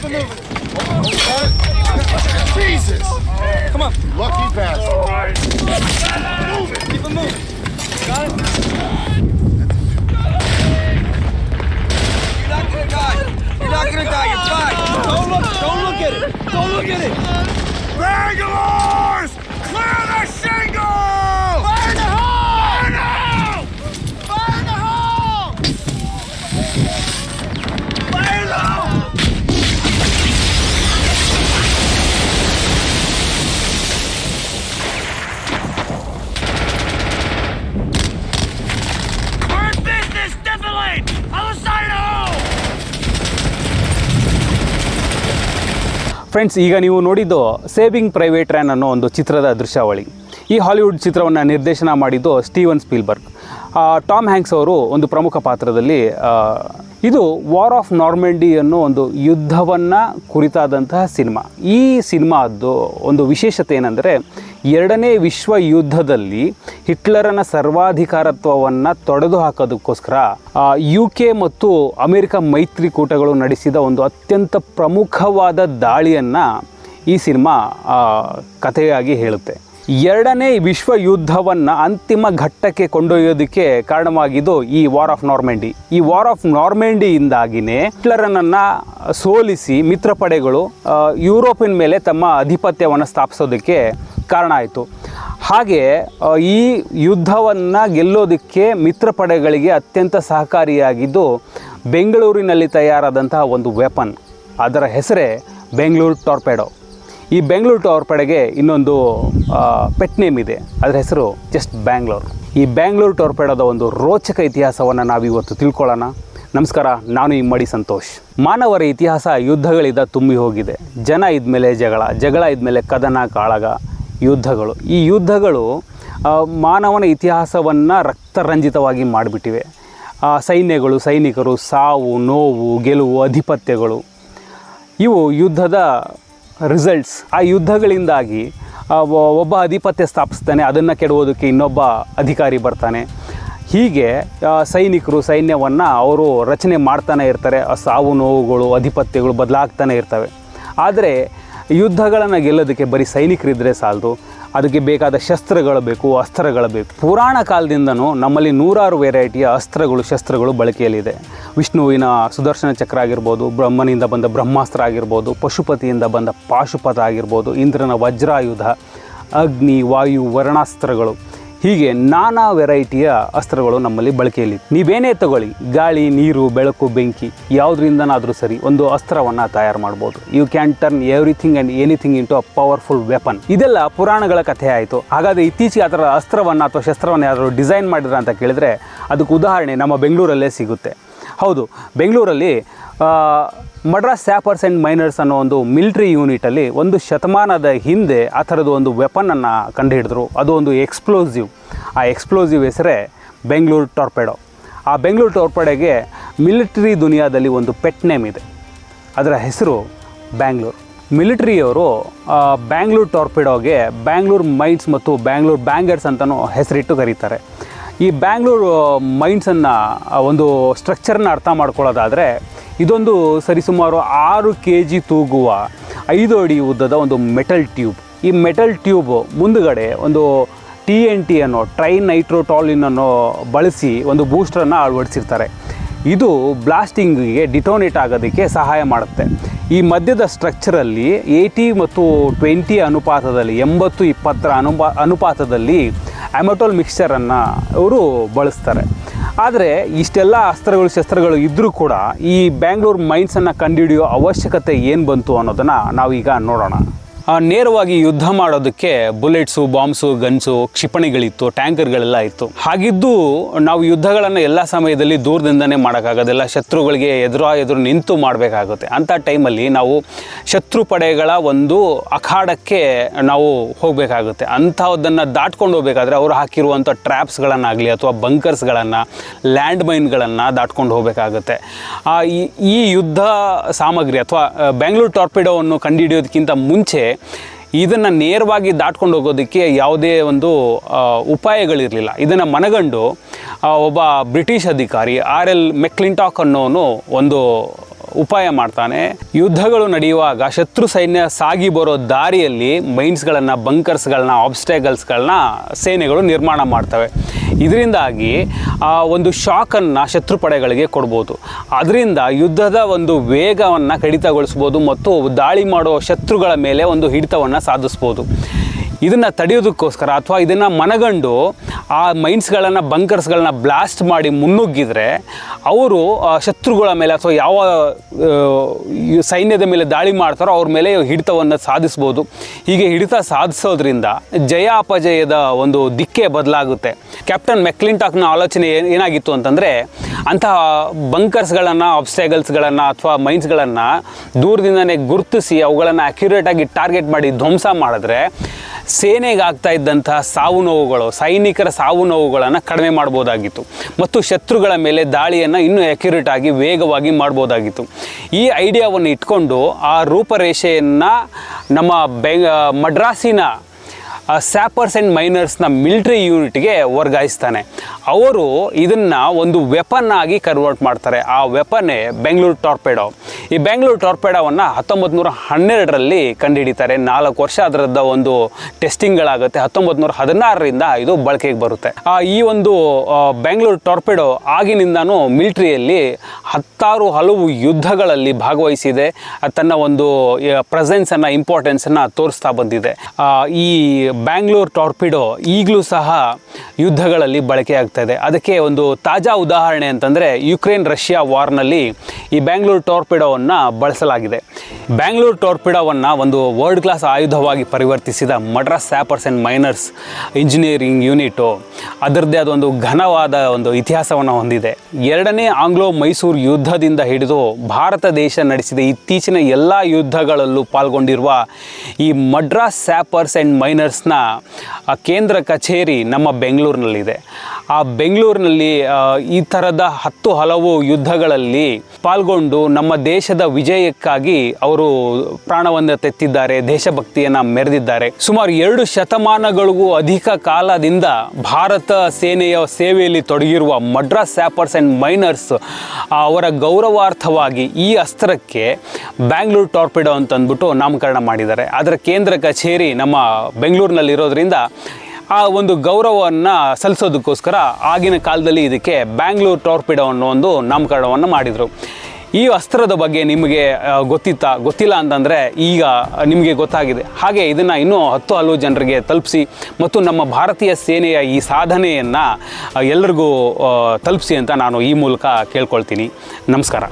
it moving. Jesus! Come on. Lucky bastard. Move it. Keep it moving. Got it? You're not gonna die. You're not gonna die. You're fine. Don't look at it. Don't look at it. Bangalores! Clear the shingle! Fire in the hole! Fire now! Fire in the hole! Fire in the hole! We're in business, defilade! Other side of the hole! Friends, ಈಗ ನೀವು ನೋಡಿದ್ದು saving private rain ಅನ್ನೋ ಒಂದು ಚಿತ್ರದ ದೃಶ್ಯಾವಳಿ. ಈ Hollywood ಚಿತ್ರವನ್ನು ನಿರ್ದೇಶನ ಮಾಡಿದ್ದು ಸ್ಟೀವನ್ ಸ್ಪೀಲ್ಬರ್ಗ್. ಟಾಮ್ ಹ್ಯಾಂಕ್ಸ್ ಅವರು ಒಂದು ಪ್ರಮುಖ ಪಾತ್ರದಲ್ಲಿ. ಇದು ವಾರ್ ಆಫ್ ನಾರ್ಮೆಂಡಿ ಅನ್ನೋ ಒಂದು ಯುದ್ಧವನ್ನು ಕುರಿತಾದಂತಹ ಸಿನಿಮಾ. ಈ ಸಿನಿಮಾದ್ದು ಒಂದು ವಿಶೇಷತೆ ಏನಂದರೆ, ಎರಡನೇ ವಿಶ್ವ ಯುದ್ಧದಲ್ಲಿ ಹಿಟ್ಲರನ ಸರ್ವಾಧಿಕಾರತ್ವವನ್ನು ತೊಡೆದು ಹಾಕೋದಕ್ಕೋಸ್ಕರ UK ಮತ್ತು ಅಮೆರಿಕ ಮೈತ್ರಿಕೂಟಗಳು ನಡೆಸಿದ ಒಂದು ಅತ್ಯಂತ ಪ್ರಮುಖವಾದ ದಾಳಿಯನ್ನು ಈ ಸಿನಿಮಾ ಕಥೆಯಾಗಿ ಹೇಳುತ್ತೆ. ಎರಡನೇ ವಿಶ್ವ ಯುದ್ಧವನ್ನು ಅಂತಿಮ ಘಟ್ಟಕ್ಕೆ ಕೊಂಡೊಯ್ಯೋದಕ್ಕೆ ಕಾರಣವಾಗಿದ್ದು ಈ ವಾರ್ ಆಫ್ ನಾರ್ಮೆಂಡಿ. ಈ ವಾರ್ ಆಫ್ ನಾರ್ಮೆಂಡಿಯಿಂದಾಗಿಯೇ ಹಿಟ್ಲರನನ್ನು ಸೋಲಿಸಿ ಮಿತ್ರಪಡೆಗಳು ಯುರೋಪಿನ ಮೇಲೆ ತಮ್ಮ ಆಧಿಪತ್ಯವನ್ನು ಸ್ಥಾಪಿಸೋದಕ್ಕೆ ಕಾರಣ ಆಯಿತು. ಹಾಗೆ ಈ ಯುದ್ಧವನ್ನು ಗೆಲ್ಲೋದಕ್ಕೆ ಮಿತ್ರಪಡೆಗಳಿಗೆ ಅತ್ಯಂತ ಸಹಕಾರಿಯಾಗಿದ್ದು ಬೆಂಗಳೂರಿನಲ್ಲಿ ತಯಾರಾದಂತಹ ಒಂದು ವೆಪನ್. ಅದರ ಹೆಸರೇ ಬೆಂಗಳೂರು ಟಾರ್ಪೆಡೋ. ಈ ಬೆಂಗಳೂರು ಟಾರ್ಪೆಡೋಗೆ ಇನ್ನೊಂದು ಪೆಟ್ ನೇಮ್ ಇದೆ, ಅದರ ಹೆಸರು ಜಸ್ಟ್ ಬ್ಯಾಂಗ್ಳೂರ್. ಈ ಬೆಂಗಳೂರು ಟಾರ್ಪೆಡೋದ ಒಂದು ರೋಚಕ ಇತಿಹಾಸವನ್ನು ನಾವಿವತ್ತು ತಿಳ್ಕೊಳ್ಳೋಣ. ನಮಸ್ಕಾರ, ನಾನು ಇಮ್ಮಡಿ ಸಂತೋಷ್. ಮಾನವರ ಇತಿಹಾಸ ಯುದ್ಧಗಳಿಂದ ತುಂಬಿ ಹೋಗಿದೆ. ಜನ ಇದ್ಮೇಲೆ ಜಗಳ ಇದ್ಮೇಲೆ ಕದನ ಕಾಳಗ, ಯುದ್ಧಗಳು. ಈ ಯುದ್ಧಗಳು ಮಾನವನ ಇತಿಹಾಸವನ್ನು ರಕ್ತರಂಜಿತವಾಗಿ ಮಾಡಿಬಿಟ್ಟಿವೆ. ಸೈನ್ಯಗಳು, ಸೈನಿಕರು, ಸಾವು ನೋವು, ಗೆಲುವು, ಅಧಿಪತ್ಯಗಳು, ಇವು ಯುದ್ಧದ ರಿಸಲ್ಟ್ಸ್. ಆ ಯುದ್ಧಗಳಿಂದಾಗಿ ಒಬ್ಬ ಅಧಿಪತ್ಯ ಸ್ಥಾಪಿಸ್ತಾನೆ, ಅದನ್ನು ಕೆಡುವುದಕ್ಕೆ ಇನ್ನೊಬ್ಬ ಅಧಿಕಾರಿ ಬರ್ತಾನೆ. ಹೀಗೆ ಸೈನಿಕರು ಸೈನ್ಯವನ್ನು ಅವರು ರಚನೆ ಮಾಡ್ತಾನೆ ಇರ್ತಾರೆ. ಸಾವು ನೋವುಗಳು, ಅಧಿಪತ್ಯಗಳು ಬದಲಾಗ್ತಾನೆ ಇರ್ತವೆ. ಆದರೆ ಯುದ್ಧಗಳನ್ನು ಗೆಲ್ಲೋದಕ್ಕೆ ಬರೀ ಸೈನಿಕರಿದ್ದರೆ ಸಾಲದು, ಅದಕ್ಕೆ ಬೇಕಾದ ಶಸ್ತ್ರಗಳು ಬೇಕು, ಅಸ್ತ್ರಗಳು ಬೇಕು. ಪುರಾಣ ಕಾಲದಿಂದನೂ ನಮ್ಮಲ್ಲಿ ನೂರಾರು ವೆರೈಟಿಯ ಅಸ್ತ್ರಗಳು, ಶಸ್ತ್ರಗಳು ಬಳಕೆಯಲ್ಲಿದೆ. ವಿಷ್ಣುವಿನ ಸುದರ್ಶನ ಚಕ್ರ ಆಗಿರ್ಬೋದು, ಬ್ರಹ್ಮನಿಂದ ಬಂದ ಬ್ರಹ್ಮಾಸ್ತ್ರ ಆಗಿರ್ಬೋದು, ಪಶುಪತಿಯಿಂದ ಬಂದ ಪಾಶುಪತ ಆಗಿರ್ಬೋದು, ಇಂದ್ರನ ವಜ್ರಾಯುಧ, ಅಗ್ನಿ, ವಾಯು, ವರ್ಣಾಸ್ತ್ರಗಳು, ಹೀಗೆ ನಾನಾ ವೆರೈಟಿಯ ಅಸ್ತ್ರಗಳು ನಮ್ಮಲ್ಲಿ ಬಳಕೆಯಲ್ಲಿ. ನೀವೇನೇ ತಗೊಳ್ಳಿ, ಗಾಳಿ, ನೀರು, ಬೆಳಕು, ಬೆಂಕಿ, ಯಾವುದರಿಂದನಾದರೂ ಸರಿ ಒಂದು ಅಸ್ತ್ರವನ್ನು ತಯಾರು ಮಾಡ್ಬೋದು. You can turn everything and anything into a powerful weapon. ಇದೆಲ್ಲ ಪುರಾಣಗಳ ಕಥೆ ಆಯಿತು. ಹಾಗಾದರೆ ಇತ್ತೀಚೆಗೆ ಆ ಥರ ಅಸ್ತ್ರವನ್ನು ಅಥವಾ ಶಸ್ತ್ರವನ್ನು ಯಾರಾದರೂ ಡಿಸೈನ್ ಮಾಡಿದ್ರೆ ಅಂತ ಕೇಳಿದರೆ ಅದಕ್ಕೆ ಉದಾಹರಣೆ ನಮ್ಮ ಬೆಂಗಳೂರಲ್ಲೇ ಸಿಗುತ್ತೆ. ಹೌದು, ಬೆಂಗಳೂರಲ್ಲಿ ಮಡ್ರಾಸ್ ಸ್ಯಾಪರ್ಸ್ ಆ್ಯಂಡ್ ಮೈನರ್ಸ್ ಅನ್ನೋ ಒಂದು ಮಿಲಿಟ್ರಿ ಯೂನಿಟಲ್ಲಿ ಒಂದು ಶತಮಾನದ ಹಿಂದೆ ಆ ಥರದ್ದು ಒಂದು ವೆಪನನ್ನು ಕಂಡುಹಿಡಿದ್ರು. ಅದು ಒಂದು ಎಕ್ಸ್ಪ್ಲೋಸಿವ್. ಆ ಎಕ್ಸ್ಪ್ಲೋಸಿವ್ ಹೆಸರೇ ಬೆಂಗಳೂರು ಟಾರ್ಪೆಡೋ. ಆ ಬೆಂಗಳೂರು ಟಾರ್ಪೆಡೋಗೆ ಮಿಲಿಟರಿ ದುನಿಯಾದಲ್ಲಿ ಒಂದು ಪೆಟ್ ನೇಮ್ ಇದೆ, ಅದರ ಹೆಸರು ಬ್ಯಾಂಗ್ಳೂರ್. ಮಿಲಿಟರಿಯವರು ಬ್ಯಾಂಗ್ಳೂರು ಟಾರ್ಪೆಡೋಗೆ ಬ್ಯಾಂಗ್ಳೂರ್ ಮೈನ್ಸ್ ಮತ್ತು ಬ್ಯಾಂಗ್ಳೂರ್ ಬ್ಯಾಂಗರ್ಸ್ ಅಂತಲೂ ಹೆಸರಿಟ್ಟು ಕರೀತಾರೆ. ಈ ಬ್ಯಾಂಗ್ಳೂರು ಮೈನ್ಸನ್ನು ಒಂದು ಸ್ಟ್ರಕ್ಚರ್ನ ಅರ್ಥ ಮಾಡ್ಕೊಳ್ಳೋದಾದರೆ, ಇದೊಂದು ಸರಿಸುಮಾರು 6 kg ತೂಗುವ 5 ಅಡಿ ಉದ್ದದ ಒಂದು ಮೆಟಲ್ ಟ್ಯೂಬ್. ಈ ಮೆಟಲ್ ಟ್ಯೂಬ್ ಮುಂದುಗಡೆ ಒಂದು TNT ಅನ್ನೋ ಟ್ರೈನೈಟ್ರೋಟಾಲಿನ್ ಅನ್ನೋ ಬಳಸಿ ಒಂದು ಬೂಸ್ಟರನ್ನು ಅಳವಡಿಸಿರ್ತಾರೆ. ಇದು ಬ್ಲಾಸ್ಟಿಂಗಿಗೆ ಡಿಟೋನೇಟ್ ಆಗೋದಕ್ಕೆ ಸಹಾಯ ಮಾಡುತ್ತೆ. ಈ ಮಧ್ಯದ ಸ್ಟ್ರಕ್ಚರಲ್ಲಿ 80 ಮತ್ತು 20 ಅನುಪಾತದಲ್ಲಿ, 80-20 ಅನುಪಾತದಲ್ಲಿ ಅಮೆಟೋಲ್ ಮಿಕ್ಸ್ಚರನ್ನು ಅವರು ಬಳಸ್ತಾರೆ. ಆದರೆ ಇಷ್ಟೆಲ್ಲ ಅಸ್ತ್ರಗಳು ಶಸ್ತ್ರಗಳು ಇದ್ದರೂ ಕೂಡ ಈ ಬ್ಯಾಂಗ್ಳೂರ್ ಮೈನ್ಸನ್ನು ಕಂಡುಹಿಡಿಯೋ ಅವಶ್ಯಕತೆ ಏನು ಬಂತು ಅನ್ನೋದನ್ನು ನಾವೀಗ ನೋಡೋಣ. ನೇರವಾಗಿ ಯುದ್ಧ ಮಾಡೋದಕ್ಕೆ ಬುಲೆಟ್ಸು, ಬಾಂಬ್ಸು, ಗನ್ಸು, ಕ್ಷಿಪಣಿಗಳಿತ್ತು, ಟ್ಯಾಂಕರ್ಗಳೆಲ್ಲ ಇತ್ತು. ಹಾಗಿದ್ದು ನಾವು ಯುದ್ಧಗಳನ್ನು ಎಲ್ಲ ಸಮಯದಲ್ಲಿ ದೂರದಿಂದನೇ ಮಾಡೋಕ್ಕಾಗೋದಿಲ್ಲ. ಶತ್ರುಗಳಿಗೆ ಎದುರು ನಿಂತು ಮಾಡಬೇಕಾಗುತ್ತೆ. ಅಂಥ ಟೈಮಲ್ಲಿ ನಾವು ಶತ್ರು ಪಡೆಗಳ ಒಂದು ಅಖಾಡಕ್ಕೆ ನಾವು ಹೋಗಬೇಕಾಗುತ್ತೆ. ಅಂಥದ್ದನ್ನು ದಾಟ್ಕೊಂಡು ಹೋಗಬೇಕಾದ್ರೆ ಅವರು ಹಾಕಿರುವಂಥ ಟ್ರ್ಯಾಪ್ಸ್ಗಳನ್ನಾಗಲಿ ಅಥವಾ ಬಂಕರ್ಸ್ಗಳನ್ನು, ಲ್ಯಾಂಡ್ ಮೈನ್ಗಳನ್ನು ದಾಟ್ಕೊಂಡು ಹೋಗಬೇಕಾಗುತ್ತೆ. ಈ ಯುದ್ಧ ಸಾಮಗ್ರಿ ಅಥವಾ ಬೆಂಗಳೂರು ಟಾರ್ಪೆಡೋವನ್ನು ಕಂಡುಹಿಡಿಯೋದಕ್ಕಿಂತ ಮುಂಚೆ ಇದನ್ನು ನೇರವಾಗಿ ದಾಟ್ಕೊಂಡು ಹೋಗೋದಕ್ಕೆ ಯಾವುದೇ ಒಂದು ಉಪಾಯಗಳಿರಲಿಲ್ಲ. ಇದನ್ನು ಮನಗಂಡು ಒಬ್ಬ ಬ್ರಿಟಿಷ್ ಅಧಿಕಾರಿ RL ಮೆಕ್ಲಿಂಟಾಕ್ ಅನ್ನೋನು ಒಂದು ಉಪಾಯ ಮಾಡ್ತಾನೆ. ಯುದ್ಧಗಳು ನಡೆಯುವಾಗ ಶತ್ರು ಸೈನ್ಯ ಸಾಗಿ ಬರೋ ದಾರಿಯಲ್ಲಿ ಮೈನ್ಸ್ಗಳನ್ನು, ಬಂಕರ್ಸ್ಗಳನ್ನ, ಆಬ್ಸ್ಟ್ಯಾಕಲ್ಸ್ಗಳನ್ನ ಸೇನೆಗಳು ನಿರ್ಮಾಣ ಮಾಡ್ತವೆ. ಇದರಿಂದಾಗಿ ಒಂದು ಶಾಕನ್ನು ಶತ್ರು ಪಡೆಗಳಿಗೆ ಕೊಡ್ಬೋದು. ಅದರಿಂದ ಯುದ್ಧದ ಒಂದು ವೇಗವನ್ನು ಕಡಿತಗೊಳಿಸ್ಬೋದು ಮತ್ತು ದಾಳಿ ಮಾಡೋ ಶತ್ರುಗಳ ಮೇಲೆ ಒಂದು ಹಿಡಿತವನ್ನು ಸಾಧಿಸ್ಬೋದು. ಇದನ್ನು ತಡೆಯೋದಕ್ಕೋಸ್ಕರ ಅಥವಾ ಇದನ್ನು ಮನಗಂಡು ಆ ಮೈನ್ಸ್ಗಳನ್ನು, ಬಂಕರ್ಸ್ಗಳನ್ನ ಬ್ಲಾಸ್ಟ್ ಮಾಡಿ ಮುನ್ನುಗ್ಗಿದ್ರೆ ಅವರು ಶತ್ರುಗಳ ಮೇಲೆ ಅಥವಾ ಯಾವ ಸೈನ್ಯದ ಮೇಲೆ ದಾಳಿ ಮಾಡ್ತಾರೋ ಅವ್ರ ಮೇಲೆ ಹಿಡಿತವನ್ನು ಸಾಧಿಸ್ಬೋದು. ಹೀಗೆ ಹಿಡಿತ ಸಾಧಿಸೋದ್ರಿಂದ ಜಯ ಅಪಜಯದ ಒಂದು ದಿಕ್ಕೇ ಬದಲಾಗುತ್ತೆ. ಕ್ಯಾಪ್ಟನ್ ಮೆಕ್ಲಿಂಟಾಕ್ನ ಆಲೋಚನೆ ಏನಾಗಿತ್ತು ಅಂತಂದರೆ, ಅಂತಹ ಬಂಕರ್ಸ್ಗಳನ್ನು, ಆಬ್ಸ್ಟ್ಯಾಕಲ್ಸ್ಗಳನ್ನು ಅಥವಾ ಮೈನ್ಸ್ಗಳನ್ನು ದೂರದಿಂದನೇ ಗುರುತಿಸಿ ಅವುಗಳನ್ನು ಅಕ್ಯುರೇಟಾಗಿ ಟಾರ್ಗೆಟ್ ಮಾಡಿ ಧ್ವಂಸ ಮಾಡಿದ್ರೆ ಸೇನೆಗೆ ಆಗ್ತಾ ಇದ್ದಂತಹ ಸಾವು ನೋವುಗಳು, ಸೈನಿಕರ ಸಾವು ನೋವುಗಳನ್ನು ಕಡಿಮೆ ಮಾಡ್ಬೋದಾಗಿತ್ತು ಮತ್ತು ಶತ್ರುಗಳ ಮೇಲೆ ದಾಳಿಯನ್ನು ಇನ್ನೂ ಅಕ್ಯುರೇಟ್ ಆಗಿ ವೇಗವಾಗಿ ಮಾಡ್ಬೋದಾಗಿತ್ತು. ಈ ಐಡಿಯಾವನ್ನು ಇಟ್ಕೊಂಡು ಆ ರೂಪರೇಷೆಯನ್ನು ನಮ್ಮ ಮಡ್ರಾಸಿನ ಸ್ಯಾಪರ್ಸ್ ಆ್ಯಂಡ್ ಮೈನರ್ಸ್ನ ಮಿಲಿಟರಿ ಯೂನಿಟ್ಗೆ ವರ್ಗಾಯಿಸ್ತಾನೆ. ಅವರು ಇದನ್ನು ಒಂದು ವೆಪನ್ ಆಗಿ ಕನ್ವರ್ಟ್ ಮಾಡ್ತಾರೆ. ಆ ವೆಪನ್ನೇ ಬೆಂಗಳೂರು ಟಾರ್ಪೆಡೋ. ಈ ಬೆಂಗಳೂರು ಟಾರ್ಪೆಡೋವನ್ನು 1912ರಲ್ಲಿ ಕಂಡುಹಿಡಿತಾರೆ. 4 ವರ್ಷ ಅದರದ್ದು ಒಂದು ಟೆಸ್ಟಿಂಗ್ಗಳಾಗುತ್ತೆ. 1916ರಿಂದ ಇದು ಬಳಕೆಗೆ ಬರುತ್ತೆ. ಈ ಒಂದು ಬೆಂಗಳೂರು ಟಾರ್ಪೆಡೋ ಆಗಿನಿಂದನೂ ಮಿಲಿಟ್ರಿಯಲ್ಲಿ ಹಲವು ಯುದ್ಧಗಳಲ್ಲಿ ಭಾಗವಹಿಸಿದೆ. ತನ್ನ ಒಂದು ಪ್ರೆಸೆನ್ಸನ್ನು, ಇಂಪಾರ್ಟೆನ್ಸನ್ನು ತೋರಿಸ್ತಾ ಬಂದಿದೆ. ಈ ಬ್ಯಾಂಗ್ಳೂರ್ ಟಾರ್ಪಿಡೋ ಈಗಲೂ ಸಹ ಯುದ್ಧಗಳಲ್ಲಿ ಬಳಕೆ ಆಗ್ತಾ ಇದೆ. ಅದಕ್ಕೆ ಒಂದು ತಾಜಾ ಉದಾಹರಣೆ ಅಂತಂದರೆ ಯುಕ್ರೇನ್ ರಷ್ಯಾ ವಾರ್ನಲ್ಲಿ ಈ ಬ್ಯಾಂಗ್ಳೂರ್ ಟಾರ್ಪಿಡೋವನ್ನು ಬಳಸಲಾಗಿದೆ. ಬ್ಯಾಂಗ್ಳೂರ್ ಟಾರ್ಪಿಡೋವನ್ನು ಒಂದು ವರ್ಲ್ಡ್ ಕ್ಲಾಸ್ ಆಯುಧವಾಗಿ ಪರಿವರ್ತಿಸಿದ Madras sappers and miners engineering unit ಅದರದ್ದೇ ಆದ ಒಂದು ಘನವಾದ ಒಂದು ಇತಿಹಾಸವನ್ನು ಹೊಂದಿದೆ. 2ನೇ ಆಂಗ್ಲೋ ಮೈಸೂರು ಯುದ್ಧದಿಂದ ಹಿಡಿದು ಭಾರತ ದೇಶ ನಡೆಸಿದ ಇತ್ತೀಚಿನ ಎಲ್ಲ ಯುದ್ಧಗಳಲ್ಲೂ ಪಾಲ್ಗೊಂಡಿರುವ ಈ ಮಡ್ರಾಸ್ ಸ್ಯಾಪರ್ಸ್ ಆ್ಯಂಡ್ ಮೈನರ್ಸ್ನ ಕೇಂದ್ರ ಕಚೇರಿ ನಮ್ಮ ಬೆಂಗಳೂರಿನಲ್ಲಿದೆ. ಆ ಬೆಂಗಳೂರಿನಲ್ಲಿ ಈ ಥರದ ಹಲವು ಯುದ್ಧಗಳಲ್ಲಿ ಪಾಲ್ಗೊಂಡು ನಮ್ಮ ದೇಶದ ವಿಜಯಕ್ಕಾಗಿ ಅವರು ಪ್ರಾಣವನ್ನು ತೆತ್ತಿದ್ದಾರೆ, ದೇಶಭಕ್ತಿಯನ್ನು ಮೆರೆದಿದ್ದಾರೆ. ಸುಮಾರು 2 ಶತಮಾನಗಳಿಗೂ ಅಧಿಕ ಕಾಲದಿಂದ ಭಾರತ ಸೇನೆಯ ಸೇವೆಯಲ್ಲಿ ತೊಡಗಿರುವ ಮಡ್ರಾಸ್ ಸ್ಯಾಪರ್ಸ್ ಆ್ಯಂಡ್ ಮೈನರ್ಸ್ ಅವರ ಗೌರವಾರ್ಥವಾಗಿ ಈ ಅಸ್ತ್ರಕ್ಕೆ ಬ್ಯಾಂಗ್ಳೂರ್ ಟಾರ್ಪಿಡೋ ಅಂತಂದ್ಬಿಟ್ಟು ನಾಮಕರಣ ಮಾಡಿದ್ದಾರೆ. ಅದರ ಕೇಂದ್ರ ಕಚೇರಿ ನಮ್ಮ ಬೆಂಗಳೂರಿನಲ್ಲಿರೋದ್ರಿಂದ ಆ ಒಂದು ಗೌರವವನ್ನು ಸಲ್ಲಿಸೋದಕ್ಕೋಸ್ಕರ ಆಗಿನ ಕಾಲದಲ್ಲಿ ಇದಕ್ಕೆ ಬ್ಯಾಂಗ್ಳೂರ್ ಟಾರ್ಪಿಡೋ ಅನ್ನೋ ಒಂದು ನಾಮಕರಣವನ್ನು ಮಾಡಿದರು. ಈ ಅಸ್ತ್ರದ ಬಗ್ಗೆ ನಿಮಗೆ ಗೊತ್ತಿಲ್ಲ ಅಂತಂದರೆ ಈಗ ನಿಮಗೆ ಗೊತ್ತಾಗಿದೆ. ಹಾಗೆ ಇದನ್ನು ಇನ್ನೂ ಹಲವು ಜನರಿಗೆ ತಲುಪಿಸಿ ಮತ್ತು ನಮ್ಮ ಭಾರತೀಯ ಸೇನೆಯ ಈ ಸಾಧನೆಯನ್ನು ಎಲ್ಲರಿಗೂ ತಲುಪಿಸಿ ಅಂತ ನಾನು ಈ ಮೂಲಕ ಕೇಳ್ಕೊಳ್ತೀನಿ. ನಮಸ್ಕಾರ.